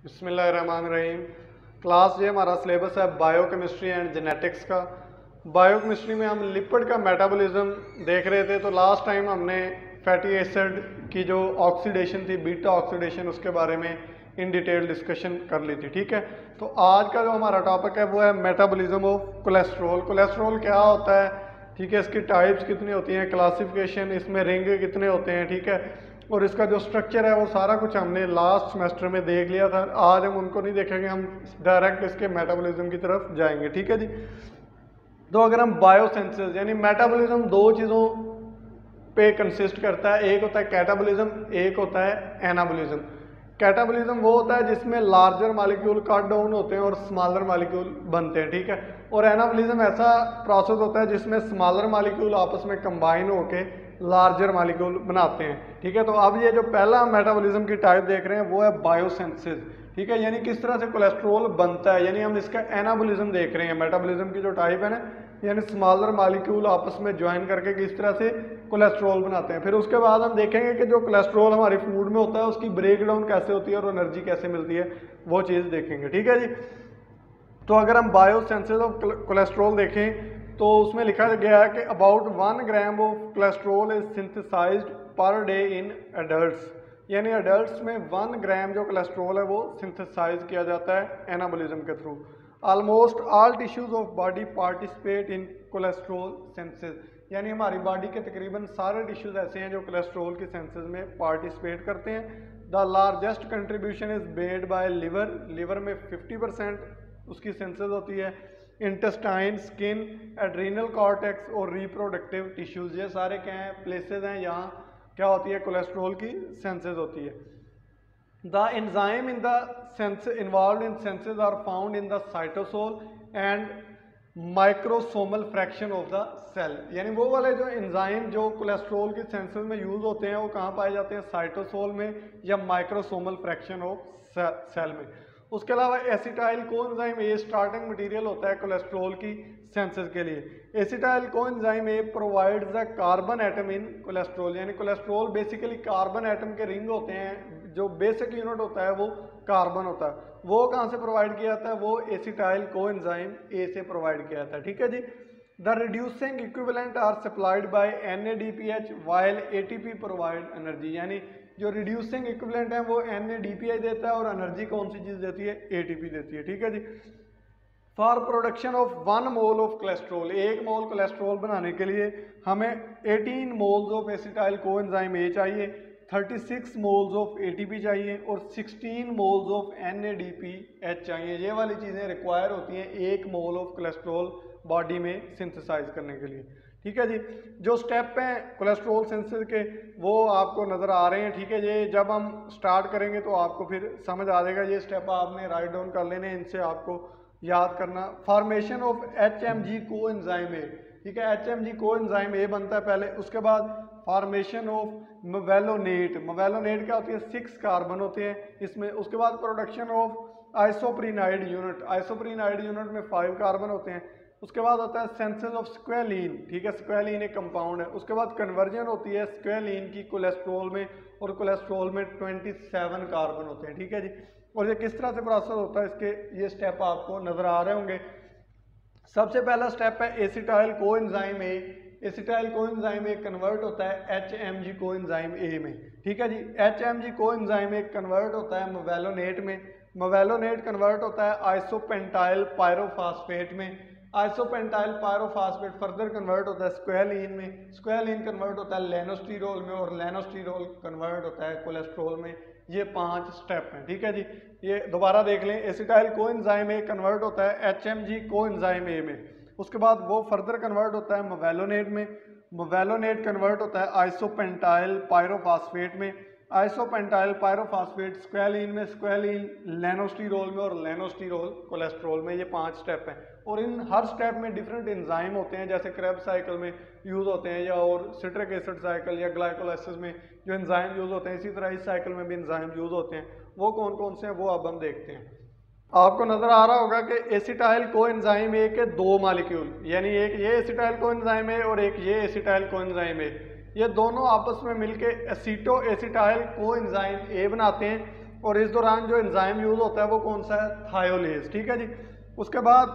बिस्मिल्लाहिर्रहमानिर्रहीम। क्लास ये हमारा सिलेबस है बायोकेमिस्ट्री एंड जेनेटिक्स का। बायोकेमिस्ट्री में हम लिपिड का मेटाबॉलिज्म देख रहे थे। तो लास्ट टाइम हमने फैटी एसिड की जो ऑक्सीडेशन थी, बीटा ऑक्सीडेशन, उसके बारे में इन डिटेल डिस्कशन कर ली थी। ठीक है, तो आज का जो हमारा टॉपिक है वो है मेटाबॉलिज्म ऑफ कोलेस्ट्रॉल। कोलेस्ट्रॉल क्या होता है, ठीक है, इसकी टाइप्स कितनी होती हैं, क्लासिफिकेशन, इसमें रिंग कितने होते हैं, ठीक है, और इसका जो स्ट्रक्चर है वो सारा कुछ हमने लास्ट सेमेस्टर में देख लिया था। आज हम उनको नहीं देखेंगे, हम डायरेक्ट इसके मेटाबॉलिज्म की तरफ जाएंगे। ठीक है जी। तो अगर हम बायोसेंसेस यानी मेटाबॉलिज्म दो चीज़ों पे कंसिस्ट करता है, एक होता है कैटाबॉलिज्म, एक होता है एनाबॉलिज्म। कैटाबॉलिज्म वो होता है जिसमें लार्जर मॉलिक्यूल कट डाउन होते हैं और स्मॉलर मॉलिक्यूल बनते हैं। ठीक है, और एनाबॉलिज्म ऐसा प्रोसेस होता है जिसमें स्मॉलर मॉलिक्यूल आपस में कंबाइन होके लार्जर मॉलिक्यूल बनाते हैं। ठीक है, तो अब ये जो पहला मेटाबॉलिज्म की टाइप देख रहे हैं वो है बायोसेंसेस। ठीक है, यानी किस तरह से कोलेस्ट्रॉल बनता है, यानी हम इसका एनाबॉलिज्म देख रहे हैं। मेटाबॉलिज्म की जो टाइप है ना, यानी स्मॉलर मॉलिक्यूल आपस में ज्वाइन करके किस तरह से कोलेस्ट्रॉल बनाते हैं। फिर उसके बाद हम देखेंगे कि जो कोलेस्ट्रॉल हमारी फूड में होता है उसकी ब्रेक डाउन कैसे होती है और एनर्जी कैसे मिलती है, वो चीज़ देखेंगे। ठीक है जी। तो अगर हम बायोसेंसेस ऑफ कोलेस्ट्रॉल देखें तो उसमें लिखा गया है कि about 1 gram of cholesterol is synthesised per day in adults. यानी एडल्ट्स में 1 ग्राम जो कोलेस्ट्रॉल है वो सिंथेसाइज किया जाता है एनाबॉलिज्म के through. Almost all tissues of body participate in cholesterol senses. यानी हमारी बॉडी के तकरीबन सारे टिश्यूज ऐसे हैं जो कोलेस्ट्रॉल की सेंसेस में पार्टिसिपेट करते हैं। The largest contribution is made by liver. Liver में 50% उसकी सेंसेस होती है। इंटेस्टाइन, स्किन, एड्रीनल कॉर्टेक्स और रिप्रोडक्टिव टिश्यूज, ये सारे क्या हैं, प्लेसेस हैं, यहाँ क्या होती है, कोलेस्ट्रॉल की सेंसेस होती है। The enzyme in the sense involve in synthesis are found in the cytosol and microsomal fraction of the cell. यानी वो वाले जो एंजाइम जो कोलेस्ट्रॉल की सेंसेस में यूज होते हैं वो कहाँ पाए जाते हैं, साइटोसोल में या माइक्रोसोमल फ्रैक्शन ऑफ सेल में। उसके अलावा एसिटाइल कोएंजाइम ए स्टार्टिंग मटेरियल होता है कोलेस्ट्रॉल की सेंसेस के लिए। Acetyl coenzyme A provides the carbon atom in cholesterol. यानी कोलेस्ट्रॉल बेसिकली कार्बन एटम के रिंग होते हैं, जो बेसिक यूनिट होता है वो कार्बन होता है। वो कहाँ से प्रोवाइड किया जाता है, वो एसिटाइल कोएंजाइम ए से प्रोवाइड किया जाता है। ठीक है जी। The reducing equivalent are supplied by NADPH while ATP provide energy. यानी जो रिड्यूसिंग इक्विवेलेंट है वो NADPH देता है और एनर्जी कौन सी चीज़ देती है, ATP देती है। ठीक है जी। For production of 1 mole of cholesterol, 1 mole cholesterol बनाने के लिए हमें 18 moles of acetyl coenzyme A चाहिए, 36 मोल्स ऑफ ATP चाहिए और 16 मोल्स ऑफ NADPH चाहिए। ये वाली चीज़ें रिक्वायर होती हैं 1 मोल ऑफ कोलेस्ट्रॉल बॉडी में सिंथेसाइज करने के लिए। ठीक है जी। जो स्टेप हैं कोलेस्ट्रॉल सिंथेसिस के वो आपको नज़र आ रहे हैं। ठीक है, ये जब हम स्टार्ट करेंगे तो आपको फिर समझ आ जाएगा। ये स्टेप आपने राइट डाउन कर लेने, इनसे आपको याद करना। Formation of HMG coenzyme A. ठीक है, HMG कोएंजाइम ए बनता है पहले, उसके बाद फॉर्मेशन ऑफ मेवेलोनेट। मेवेलोनेट क्या होती है, 6 कार्बन होते हैं इसमें। उसके बाद प्रोडक्शन ऑफ आइसोप्रीनाइड यूनिट। आइसोप्रीनाइड यूनिट में 5 कार्बन होते हैं। उसके बाद होता है सेंसेस ऑफ स्क्वेलिन। ठीक है, स्क्वेलिन एक कंपाउंड है। उसके बाद कन्वर्जन होती है स्क्वेलिन की कोलेस्ट्रॉल में, और कोलेस्ट्रॉल में 27 कार्बन होते हैं। ठीक है जी। और ये किस तरह से प्रोसेस होता है, इसके ये स्टेप आपको नजर आ रहे होंगे। सबसे पहला स्टेप है एसिटाइल कोएंजाइम ए। एसिटाइल कोएंजाइम ए कन्वर्ट होता है HMG कोएंजाइम ए में। ठीक है जी। HMG कोएंजाइम ए कन्वर्ट होता है मेवेलोनेट में। मेवेलोनेट कन्वर्ट होता है आइसोपेंटाइल पायरोफॉस्फेट में। आइसोपेंटाइल पायरोफॉस्फेट फर्दर कन्वर्ट होता है स्क्वेलिन में। स्क्वेलिन कन्वर्ट होता है लेनोस्टिरोल में, और लेनोस्टिरोल कन्वर्ट होता है कोलेस्ट्रॉल में। ये 5 स्टेप हैं। ठीक है जी। ये दोबारा देख लें, एसिटाइल कोएंजाइम ए कन्वर्ट होता है HMG कोएंजाइम ए में। उसके बाद वो फर्दर कन्वर्ट होता है मेवेलोनेट में। मेवेलोनेट कन्वर्ट होता है आइसोपेंटाइल पायरोफॉस्फेट में। आइसोपेंटाइल पायरोफॉस्फेट स्क्वेलिन में, स्क्वेलिन लेनोस्टिरोल में, और लेनोस्टिरोल कोलेस्ट्रॉल में। ये 5 स्टेप हैं, और इन हर स्टेप में डिफरेंट एंजाइम होते हैं, जैसे क्रेब्स साइकिल में यूज होते हैं, या और सिट्रिक एसिड साइकिल या ग्लाइकोलाइसिस में जो एंजाइम यूज होते हैं, इसी तरह इस साइकिल में भी एंजाइम यूज होते हैं। वो कौन कौन से हैं वो अब हम देखते हैं। आपको नजर आ रहा होगा कि एसिटाइल कोएंजाइम ए के 2 मॉलिक्यूल, यानी एक ये एसिटाइल कोएंजाइम ए और एक ये एसिटाइल कोएंजाइम ए, ये दोनों आपस में मिलके एसीटो एसिटाइल कोएंजाइम ए बनाते हैं। और इस दौरान जो एंजाइम यूज होता है वो कौन सा है, थायोलेज। ठीक है जी। उसके बाद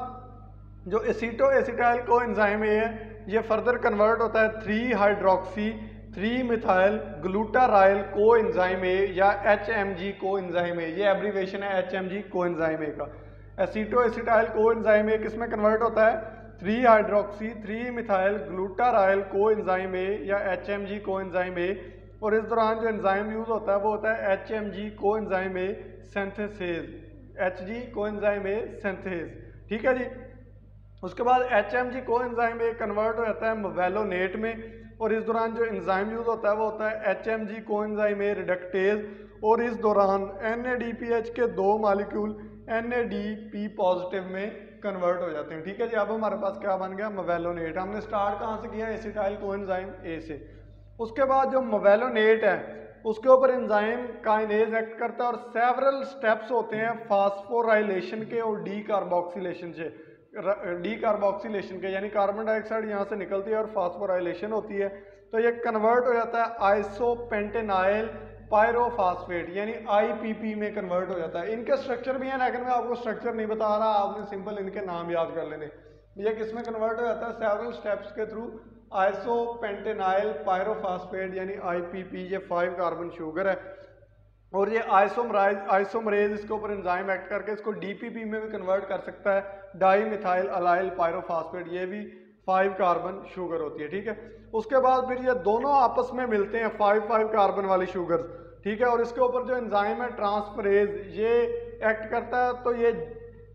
जो aceto acetyl co enzyme A है, ये फर्दर कन्वर्ट होता है 3 हाइड्रोक्सी 3 मिथाइल ग्लूटाराइल को एंजाइम ए या HMG को एंजाइम ए, ये एब्रीवेशन है HMG को एंजाइम ए का। Aceto acetyl co enzyme A किस में कन्वर्ट होता है, 3 हाइड्रोक्सी 3 मिथाइल ग्लूटाराइल को एंजाइम ए या HMG को एंजाइम ए, और इस दौरान जो एंजाइम यूज होता है वो होता है HMG को एंजाइम ए सिंथेसेज, HG को एंजाइम ए सिंथेज। ठीक है जी। उसके बाद HMG को एंजाइम ए कन्वर्ट हो जाता है मोवेलोनेट में, और इस दौरान जो एंजाइम यूज होता है वो होता है HMG को एंजाइम ए रिडक्टेज, और इस दौरान NADPH के 2 मॉलिक्यूल NADP पॉजिटिव में कन्वर्ट हो जाते हैं। ठीक है जी। अब हमारे पास क्या बन गया, मोवेलोनेट। हमने स्टार्ट कहाँ से किया, एसिटाइल को एंजाइम ए से। उसके बाद जो मोवेलोनेट है उसके ऊपर एंजाइम काइनेज एक्ट करता है, और सेवरल स्टेप्स होते हैं फास्फोराइलेशन के और डी कार्बोक्सिलेशन के, यानी कार्बन डाइऑक्साइड यहाँ से निकलती है और फास्फोराइलेशन होती है, तो ये कन्वर्ट हो जाता है आइसोपेंटेनाइल पायरोफॉस्फेट यानी IPP में कन्वर्ट हो जाता है। इनके स्ट्रक्चर भी हैं लेकिन मैं आपको स्ट्रक्चर नहीं बता रहा, आपने सिंपल इनके नाम याद कर लेने। ये किस में कन्वर्ट हो जाता है, सेवरल स्टेप्स के थ्रू आइसोपेंटेनाइल पायरोफॉस्फेट यानी IPP, ये 5 कार्बन शुगर है, और ये आइसोमरेज इसके ऊपर एंजाइम एक्ट करके इसको DPP में भी कन्वर्ट कर सकता है, डाई मिथाइल अलाइल पायरोफॉस्फेट, ये भी 5 कार्बन शुगर होती है। ठीक है। उसके बाद फिर ये दोनों आपस में मिलते हैं 5 कार्बन वाली शुगर। ठीक है। और इसके ऊपर जो एंजाइम है ट्रांसफरेज ये एक्ट करता है, तो ये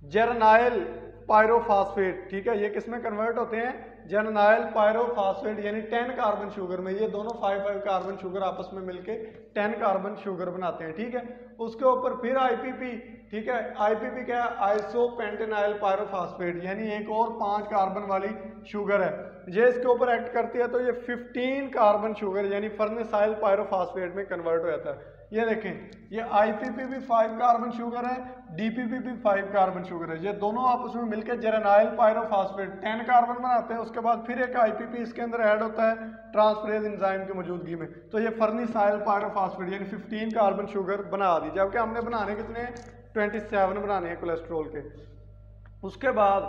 जर्नाइल पायरोफॉस्फेट, ठीक है, ये किस में कन्वर्ट होते हैं, जर्नाइल पायरोफॉस्फेट यानी 10 कार्बन शुगर में। ये दोनों 5 कार्बन शुगर आपस में मिलके 10 कार्बन शुगर बनाते हैं। ठीक है। उसके ऊपर फिर IPP, ठीक है, IPP क्या है, आइसोपेंटेनाइल पायरोफॉस्फेट यानी एक और 5 कार्बन वाली शुगर है, ये इसके ऊपर एक्ट करती है, तो ये 15 कार्बन शुगर यानी फर्नेसाइल पायरोफॉस्फेट में कन्वर्ट हो जाता है। ये देखें, ये IPP भी 5 कार्बन शुगर है, DPP भी 5 कार्बन शुगर है, ये दोनों आपस में मिलकर जर्नाइल पायरोफॉस्फेट 10 कार्बन बनाते हैं। उसके बाद फिर एक IPP इसके अंदर ऐड होता है ट्रांसफरेज एंजाइम की मौजूदगी में, तो ये फर्नेसाइल पायरोफॉस्फेट यानी 15 कार्बन शुगर बना दी, जबकि हमने बनाने कितने 27 बनाने हैं कोलेस्ट्रॉल के। उसके बाद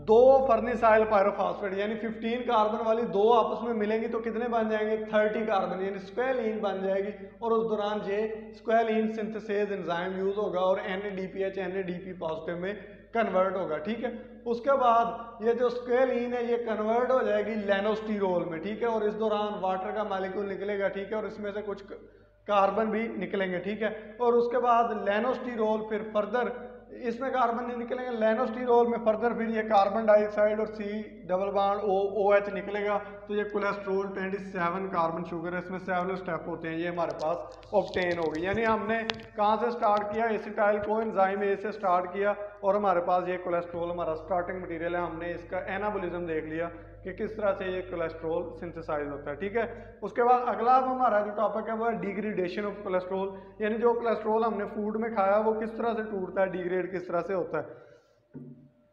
2 फर्नेसाइल पायरोफॉस्फेट यानी 15 कार्बन वाली 2 आपस में मिलेंगी तो कितने बन जाएंगे 30 कार्बन यानी स्क्वेलीन बन जाएगी, और उस दौरान ये स्क्वेलीन सिंथेसेज एंजाइम यूज होगा और NADPH NADP पॉजिटिव में कन्वर्ट होगा। ठीक है। उसके बाद ये जो स्क्वेलीन है ये कन्वर्ट हो जाएगी लेनोस्टिरोल में। ठीक है। और इस दौरान वाटर का मॉलिक्यूल निकलेगा, ठीक है, और इसमें से कुछ कार्बन भी निकलेंगे। ठीक है। और उसके बाद लेनोस्टिरोल फिर फर्दर इसमें कार्बन नहीं निकलेंगे, लेनोस्टिरोल में फर्दर फिर ये कार्बन डाइऑक्साइड और C डबल बॉन्ड OH निकलेगा, तो ये कोलेस्ट्रॉल 27 कार्बन शुगर है, इसमें सेवरल स्टेप होते हैं, ये हमारे पास ऑब्टेन हो गई। यानी हमने कहाँ से स्टार्ट किया, एसिटाइल को एंजाइम ए से स्टार्ट किया, और हमारे पास ये कोलेस्ट्रॉल हमारा स्टार्टिंग मटेरियल है, हमने इसका एनाबोलिज्म देख लिया कि किस तरह से ये कोलेस्ट्रॉल सिंथेसाइज होता है। ठीक है। उसके बाद अगला हमारा जो टॉपिक है वो है डिग्रेडेशन ऑफ कोलेस्ट्रॉल, यानी जो कोलेस्ट्रॉल हमने फूड में खाया वो किस तरह से टूटता है, डिग्रेड किस तरह से होता है।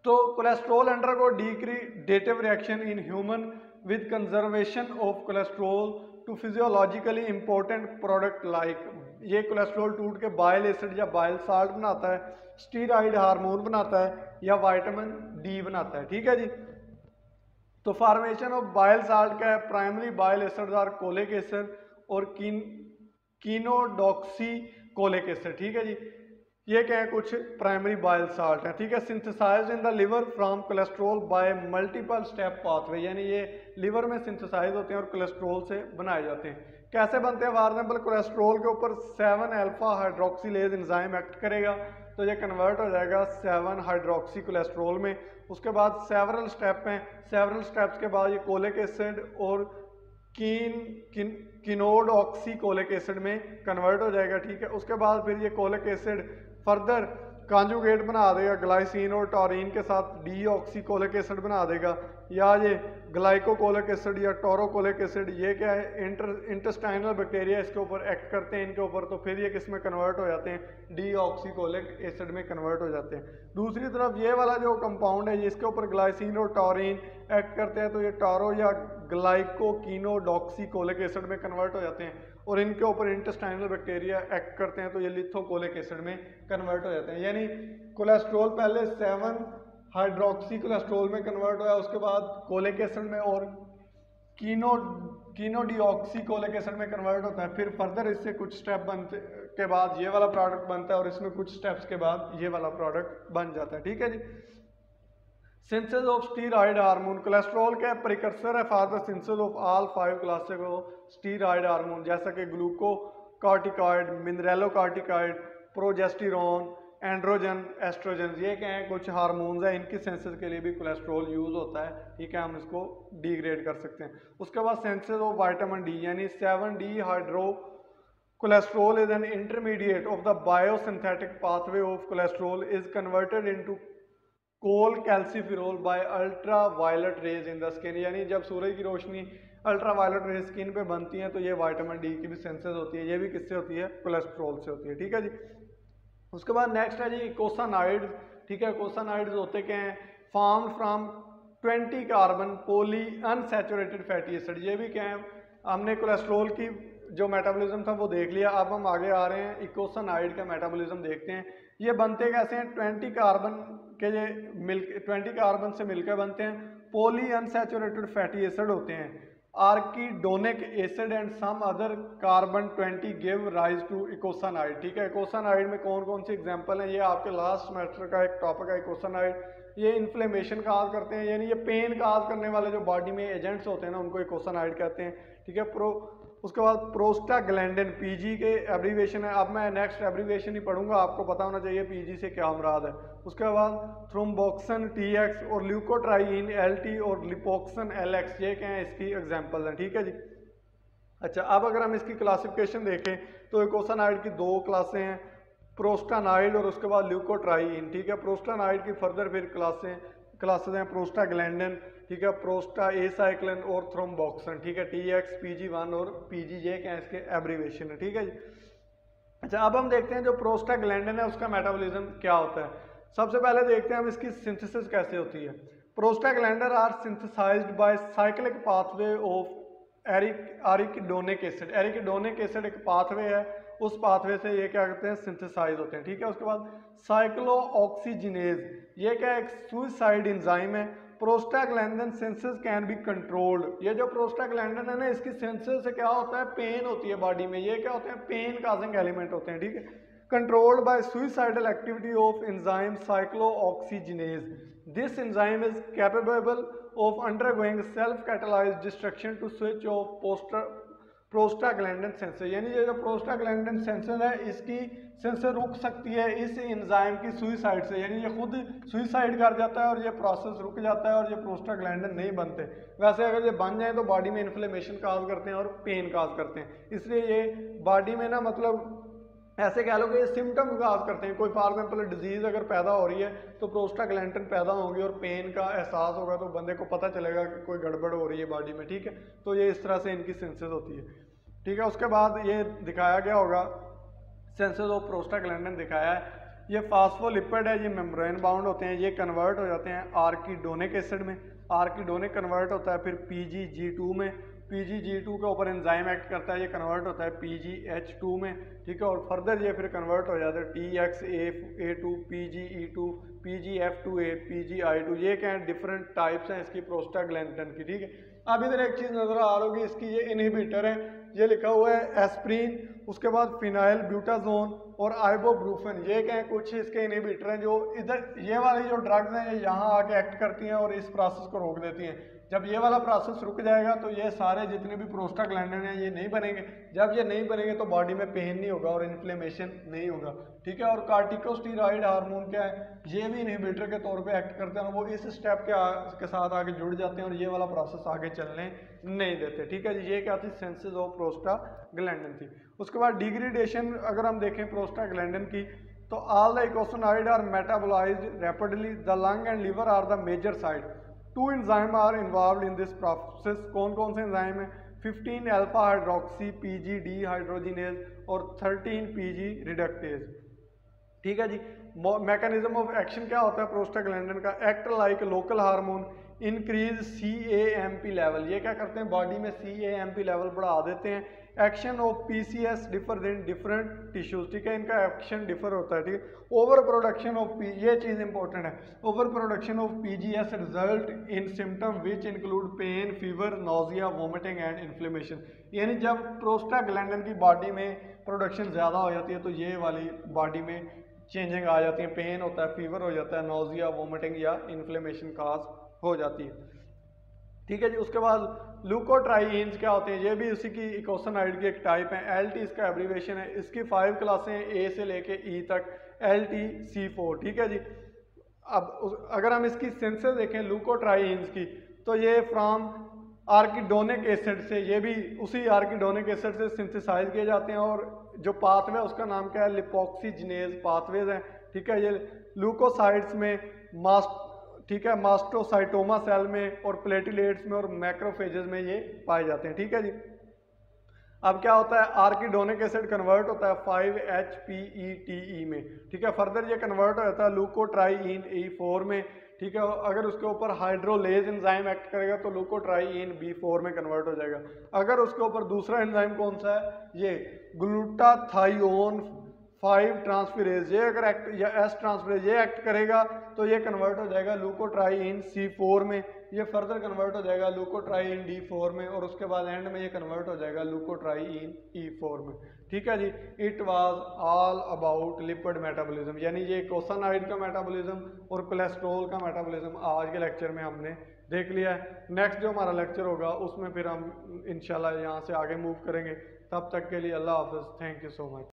तो cholesterol undergo degradative reaction in human with conservation of cholesterol to physiologically important product like, ये कोलेस्ट्रॉल टूट के बाइल एसिड या बाइल साल्ट बनाता है, स्टीरॉइड हार्मोन बनाता है, या विटामिन D बनाता है। ठीक है जी। तो फॉर्मेशन ऑफ बाइल साल्ट का है, primary bile acid are cholic acid और कीनोडॉक्सी कोलिक एसिड। ठीक है जी। ये क्या है, कुछ प्राइमरी बाइल साल्ट है। ठीक है। Synthesised in the liver from cholesterol by multiple step pathway, यानी ये लिवर में सिंथेसाइज होते हैं और कोलेस्ट्रॉल से बनाए जाते हैं। कैसे बनते हैं, फॉर एग्जांपल कोलेस्ट्रॉल के ऊपर 7 अल्फा हाइड्रोक्सिलेज एंजाइम एक्ट करेगा, तो ये कन्वर्ट हो जाएगा 7 हाइड्रोक्सी कोलेस्ट्रॉल में। उसके बाद सेवरल स्टेप हैं, सेवरल स्टेप्स के बाद ये कोलिक एसिड और कीनोडॉक्सी कोलिक एसिड में कन्वर्ट हो जाएगा। ठीक है। उसके बाद फिर ये कोलिक एसिड फर्दर कॉन्जुगेट बना देगा ग्लाइसिन और टॉरिन के साथ डीऑक्सी कोलिक एसिड बना देगा, या ये ग्लाइकोकोलिक एसिड या टोरोकोलिक एसिड, ये क्या है इंटेस्टाइनल बैक्टीरिया इसके ऊपर एक्ट करते हैं इनके ऊपर, तो फिर ये किस में कन्वर्ट हो जाते हैं, डीऑक्सीकोलिक एसिड में कन्वर्ट हो जाते हैं। दूसरी तरफ ये वाला जो कंपाउंड है इसके ऊपर ग्लाइसिन और टॉरिन एक्ट करते हैं, तो ये टोरो या ग्लाइकोकीनोडॉक्सीकोलिक एसिड में कन्वर्ट हो जाते हैं। और इनके ऊपर इंटेस्टाइनल बैक्टीरिया एक्ट करते हैं तो ये लिथोकोलिक एसिड में कन्वर्ट हो जाते हैं। यानी कोलेस्ट्रॉल पहले 7 हाइड्रोक्सी कोलेस्ट्रॉल में कन्वर्ट हुआ, उसके बाद कोलिक एसिड में और कीनोडीऑक्सीकोलिक एसिड में कन्वर्ट होता है। फिर फर्दर इससे कुछ स्टेप बनते के बाद ये वाला प्रोडक्ट बनता है और इसमें कुछ स्टेप्स के बाद ये वाला प्रोडक्ट बन जाता है। ठीक है जी। Synthesis of steroid hormone, cholesterol का प्रिकर्सर है for the synthesis of all 5 classes of steroid hormone, जैसा कि glucocorticoid, mineralocorticoid, progesterone, androgen, estrogen, ये क्या है कुछ हार्मोन्स हैं, इनकी सिंथेसिस के लिए भी कोलेस्ट्रॉल यूज होता है। ठीक है, हम इसको डिग्रेड कर सकते हैं। उसके बाद सिंथेसिस ऑफ विटामिन डी, यानी 7D hydro cholesterol is an intermediate of the biosynthetic pathway of cholesterol is converted into cholecalciferol by ultraviolet rays in the skin, यानी जब सूरज की रोशनी अल्ट्रा वायलेट रेज स्किन पे बनती है तो ये विटामिन डी की भी सिंथेसिस होती है, ये भी किससे होती है, कोलेस्ट्रॉल से होती है। ठीक है जी। उसके बाद नेक्स्ट है जी इकोसानाइड्स। ठीक है, इकोसानाइड्स होते क्या हैं, form from 20 carbon poly unsaturated fatty acid, ये भी क्या है, हमने कोलेस्ट्रॉल की जो मेटाबॉलिज्म था वो देख लिया, अब हम आगे आ रहे हैं इकोसानाइड का मेटाबॉलिज्म देखते हैं। ये बनते कैसे हैं, 20 कार्बन के ये 20 कार्बन से मिलकर बनते हैं, पॉली अनसैचुरेटेड फैटी एसिड होते हैं, arachidonic acid and some other carbon 20 give rise to eicosanoid. ठीक है, इकोसानाइड में कौन कौन सी एग्जांपल हैं, ये आपके लास्ट सेमेस्टर का एक टॉपिक है इकोसानाइड। ये इन्फ्लेमेशन काज करते हैं, यानी ये पेन काज करने वाले जो बॉडी में एजेंट्स होते हैं ना, उनको इकोसानाइड कहते हैं। ठीक है, उसके बाद प्रोस्टाग्लैंडिन, पीजी के एब्रीवेशन है, अब मैं नेक्स्ट एब्रीवेशन ही पढ़ूंगा, आपको पता होना चाहिए पीजी से क्या मुराद है। उसके बाद थ्रोम्बोक्सिन TX और ल्यूकोट्राईन LT और लिपोक्सिन LX, ये क्या है, इसकी एग्जांपल हैं। ठीक है जी। अच्छा, अब अगर हम इसकी क्लासिफिकेशन देखें तो इकोसानाइड की 2 क्लासें हैं, प्रोस्टानाइड और उसके बाद ल्यूकोट्राईन। ठीक है, प्रोस्टानाइड की फर्दर फिर क्लासेस हैं प्रोस्टाग्लैंडिन, ठीक है, प्रोस्टा एसाइक्लिन और थ्रोम्बोक्सिन। ठीक है, TX, PG1 और PG, ये क्या है, इसके एब्रीवेशन है। ठीक है जी। अच्छा, अब हम देखते हैं जो प्रोस्टाग्लैंडिन है उसका मेटाबॉलिज्म क्या होता है। सबसे पहले देखते हैं हम इसकी सिंथेसिस कैसे होती है। Prostaglandin are synthesised by cyclic pathway of arachidonic acid. Arachidonic acid एक पाथवे है, उस पाथवे से ये क्या करते हैं, सिंथेसाइज होते हैं। ठीक है, उसके बाद साइक्लोऑक्सीजिनेज, ये क्या एक सुइसाइड एंजाइम है। Prostaglandin synthesis can be controlled, ये जो प्रोस्टाग्लैंडिन है ना, इसकी सिंथेसिस से क्या होता है, पेन होती है बॉडी में, ये क्या होते हैं, पेन काजिंग एलिमेंट होते हैं। ठीक है, controlled by suicidal activity of enzyme cyclooxygenase, this enzyme is capable of undergoing self catalyzed destruction to switch off prostaglandin sensor, यानी ये जो प्रोस्टाग्लैंडिन सेंसर है इसकी सेंसर रुक सकती है इस एंजाइम की सुइसाइड से, यानी ये खुद सुइसाइड कर जाता है और ये प्रोसेस रुक जाता है और ये प्रोस्टाग्लैंडिन नहीं बनते। वैसे अगर ये बन जाए तो बॉडी में इन्फ्लेमेशन काज करते हैं और पेन काज करते हैं, इसलिए ये बॉडी में ना मतलब ऐसे कह लो कि ये सिम्टम काज करते हैं। कोई फॉर एग्जाम्पल डिजीज अगर पैदा हो रही है तो प्रोस्टाग्लैंडिन पैदा होंगी और पेन का एहसास होगा तो बंदे को पता चलेगा कि कोई गड़बड़ हो रही है बॉडी में। ठीक है, तो ये इस तरह से इनकी सेंसेस होती है। ठीक है, उसके बाद ये दिखाया गया होगा, सेंसेस ऑफ प्रोस्टाग्लैंडिन दिखाया है। ये फास्फोलिपिड है, ये मेम्ब्रेन बाउंड होते हैं, ये कन्वर्ट हो जाते हैं आर्किडोनिक एसिड में, आर्किडोनिक कन्वर्ट होता है फिर PGG2 में, PGG2 के ऊपर एंजाइम एक्ट करता है, ये कन्वर्ट होता है PGH2 में। ठीक है, और फर्दर ये फिर कन्वर्ट हो जाता है TXA2, PGE2, PGF2A, PGI2, ये क्या है, डिफरेंट टाइप्स हैं इसकी प्रोस्टाग्लैंडिन की। ठीक है, अब इधर एक चीज़ नजर आ रही होगी, इसकी ये इनहिबिटर है, ये लिखा हुआ है एस्प्रिन, उसके बाद फिनाइल ब्यूटाजोन और आइबोब्रूफेन, ये क्या है, कुछ इसके इनहिबिटर हैं जो इधर ये वाली जो ड्रग्स हैं ये यहाँ आके एक्ट करती हैं और इस प्रोसेस को रोक देती हैं। जब ये वाला प्रोसेस रुक जाएगा तो ये सारे जितने भी प्रोस्टाग्लैंडिन हैं ये नहीं बनेंगे, जब ये नहीं बनेंगे तो बॉडी में पेन नहीं होगा और इन्फ्लेमेशन नहीं होगा। ठीक है, और कार्टिकोस्टेरॉइड हार्मोन क्या है, ये भी इनहिबिटर के तौर पे एक्ट करते हैं, वो इस स्टेप के साथ आगे जुड़ जाते हैं और ये वाला प्रोसेस आगे चलने नहीं देते। ठीक है जी, ये क्या थी, सेंसेस ऑफ प्रोस्टाग्लैंडिन थी। उसके बाद डिग्रेडेशन अगर हम देखें प्रोस्टाग्लैंडिन की तो all the eicosanoid are metabolised rapidly, the lung and liver are the major side, 2 enzyme are involve in this process. कौन कौन से एंजाइम है, 15 अल्फा हाइड्रोक्सी PGD हाइड्रोजिनेज और 13 PG रिडक्टेज। ठीक है जी, मैकेनिज्म ऑफ एक्शन क्या होता है प्रोस्टाग्लैंडिन का, act like local hormone increase CAMP level, ये क्या करते हैं बॉडी में CAMP लेवल बढ़ा देते हैं। Action of PCS differ in different tissues, ठीक है, इनका एक्शन डिफर होता है, ठीक है। ओवर प्रोडक्शन ऑफ ये चीज़ इंपॉर्टेंट है, over production of PGS result in symptom which include pain, fever, nausea, vomiting and inflammation. यानी जब प्रोस्टाग्लैंडिन की बॉडी में प्रोडक्शन ज़्यादा हो जाती है तो ये वाली बॉडी में चेंजिंग आ जाती है, पेन होता है, फीवर हो जाता है, नोजिया, वोमिटिंग या इन्फ्लेमेशन काज हो जाती है, ठीक है जी। उसके बाद लूकोट्राइन्स क्या होते हैं, ये भी उसी की इकोसनाइड की एक टाइप है। LT इसका एब्रीवेशन है, इसकी 5 क्लासें हैं A से लेके E तक, LTC4, ठीक है जी। अब अगर हम इसकी सिंथेसिस देखें लूकोट्राइन्स की, तो ये फ्रॉम आर्किडोनिक एसिड से, ये भी उसी आर्किडोनिक एसिड से सिंथेसाइज किए जाते हैं, और जो पाथवे है उसका नाम क्या है, लिपोक्सिजिनेज पाथवेज हैं, ठीक है। ये ल्यूकोसाइड्स में ठीक है, मास्टोसाइटोमा सेल में और प्लेटिलेट्स में और मैक्रोफेजेस में ये पाए जाते हैं, ठीक है जी। अब क्या होता है, आर्किडोनिक एसिड कन्वर्ट होता है 5-HPETE में, ठीक है। फर्दर ये कन्वर्ट हो जाता है लूकोट्राइइन E4 में, ठीक है। अगर उसके ऊपर हाइड्रोलेज एंजाइम एक्ट करेगा तो लूकोट्राइइन B4 में कन्वर्ट हो जाएगा। अगर उसके ऊपर दूसरा एंजाइम कौन सा है, ये ग्लूटाथायोन 5 ट्रांसफेरेज, ये अगर एक्ट या S ट्रांसफेरेज ये एक्ट करेगा तो ये कन्वर्ट हो जाएगा लूकोट्राइइन C4 में, ये फर्दर कन्वर्ट हो जाएगा लूकोट्राइइन D4 में, और उसके बाद एंड में ये कन्वर्ट हो जाएगा लूकोट्राइइन E4 में, ठीक है जी। It was all about lipid metabolism, यानी ये कोसानाइड का मेटाबॉलिज्म और कोलेस्ट्रॉल का मेटाबॉलिज्म आज के लेक्चर में हमने देख लिया है। नेक्स्ट जो हमारा लेक्चर होगा उसमें फिर हम इंशाल्लाह यहाँ से आगे मूव करेंगे। तब तक के लिए अल्लाह हाफ़िज़, थैंक यू सो मच।